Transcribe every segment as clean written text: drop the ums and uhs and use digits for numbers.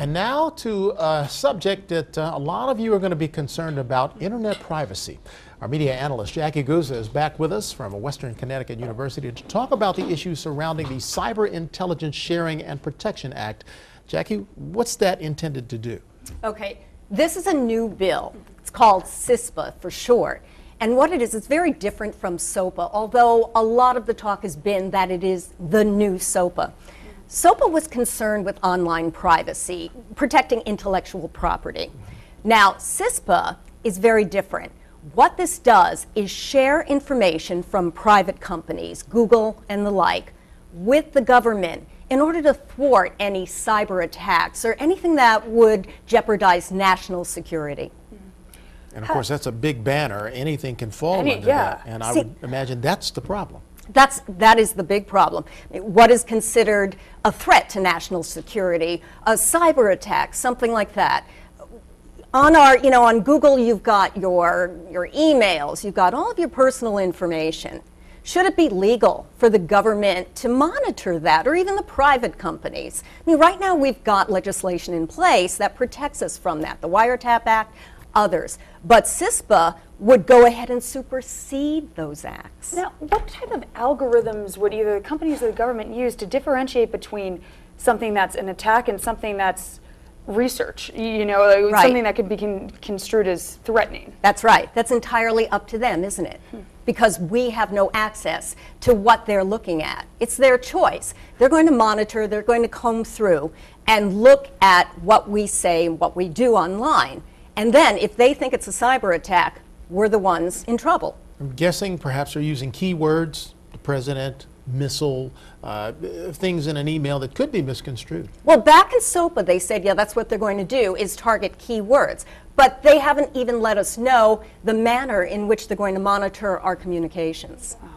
And now to a subject that a lot of you are going to be concerned about, internet privacy. Our media analyst Jackie Guzza is back with us from Western Connecticut University to talk about the issues surrounding the Cyber Intelligence Sharing and Protection Act. Jackie, what's that intended to do? Okay, this is a new bill. It's called CISPA for short. And what it is, it's very different from SOPA, although a lot of the talk has been that it is the new SOPA. SOPA was concerned with online privacy, protecting intellectual property. Now, CISPA is very different. What this does is share information from private companies, Google and the like, with the government in order to thwart any cyber attacks or anything that would jeopardize national security. And of course, that's a big banner. Anything can fall under that. And I would imagine that's the problem. That is the big problem. What is considered a threat to national security, a cyber attack, something like that. On Google, you've got your emails, you've got all of your personal information. Should it be legal for the government to monitor that, or even the private companies? I mean, right now we've got legislation in place that protects us from that, the Wiretap Act, others. But CISPA would go ahead and supersede those acts. Now, what type of algorithms would either the companies or the government use to differentiate between something that's an attack and something that's research, Right. something that could be construed as threatening? That's right. That's entirely up to them, isn't it? Because we have no access to what they're looking at. It's their choice. They're going to monitor, they're going to comb through and look at what we say and what we do online. And then if they think it's a cyber attack, we're the ones in trouble. I'm guessing perhaps they're using keywords, the president, missile, things in an email that could be misconstrued. Well, back in SOPA, they said, yeah, that's what they're going to do, is target keywords. But they haven't even let us know the manner in which they're going to monitor our communications. Wow.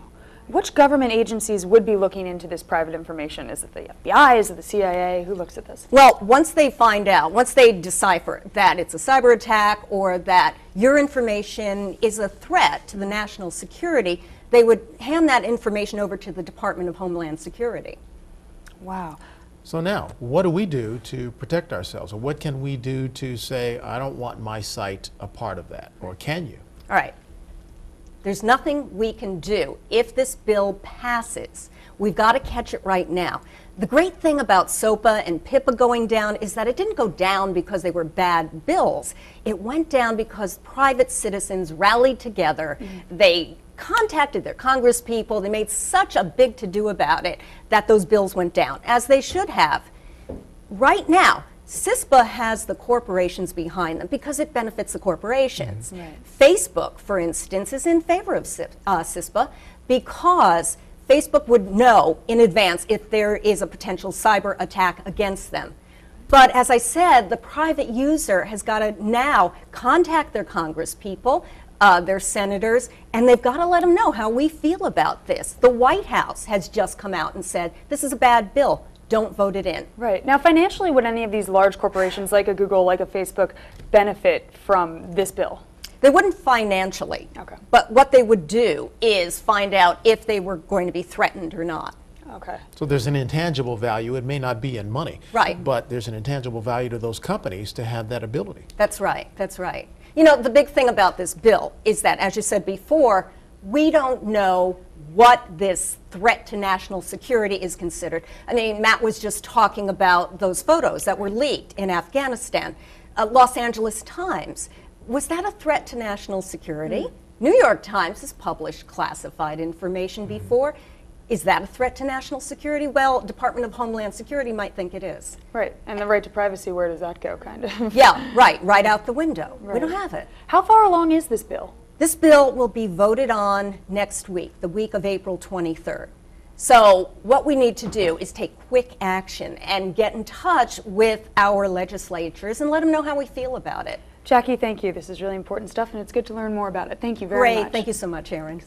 Which government agencies would be looking into this private information? Is it the FBI? Is it the CIA? Who looks at this? Well, once they find out, once they decipher that it's a cyber attack or that your information is a threat to the national security, they would hand that information over to the Department of Homeland Security. Wow. So now, what do we do to protect ourselves? Or what can we do to say, I don't want my site a part of that? Or can you? All right. There's nothing we can do. If this bill passes, we've got to catch it right now. The great thing about SOPA and PIPA going down is that it didn't go down because they were bad bills. It went down because private citizens rallied together. They contacted their Congress people. They made such a big to-do about it that those bills went down, as they should have. Right now, CISPA has the corporations behind them because it benefits the corporations. Right. Facebook, for instance, is in favor of CISPA because Facebook would know in advance if there is a potential cyber attack against them. But as I said, the private user has got to now contact their Congress people, their senators, and they've got to let them know how we feel about this. The White House has just come out and said, this is a bad bill. Don't vote it in. Right. Now, financially, would any of these large corporations like a Google, like a Facebook, benefit from this bill? They wouldn't financially. Okay. But what they would do is find out if they were going to be threatened or not. Okay. So there's an intangible value. It may not be in money. Right. But there's an intangible value to those companies to have that ability. That's right. That's right. You know, the big thing about this bill is that, as you said before, we don't know what this threat to national security is considered. I mean, Matt was just talking about those photos that were leaked in Afghanistan. Los Angeles Times, was that a threat to national security? New York Times has published classified information before. Is that a threat to national security? Well, Department of Homeland Security might think it is. Right, and the right to privacy, where does that go, kind of? Yeah, right out the window. Right. We don't have it. How far along is this bill? This bill will be voted on next week, the week of April 23rd. So what we need to do is take quick action and get in touch with our legislatures and let them know how we feel about it. Jackie, thank you. This is really important stuff, and it's good to learn more about it. Thank you very much. Great. Thank you so much, Erin.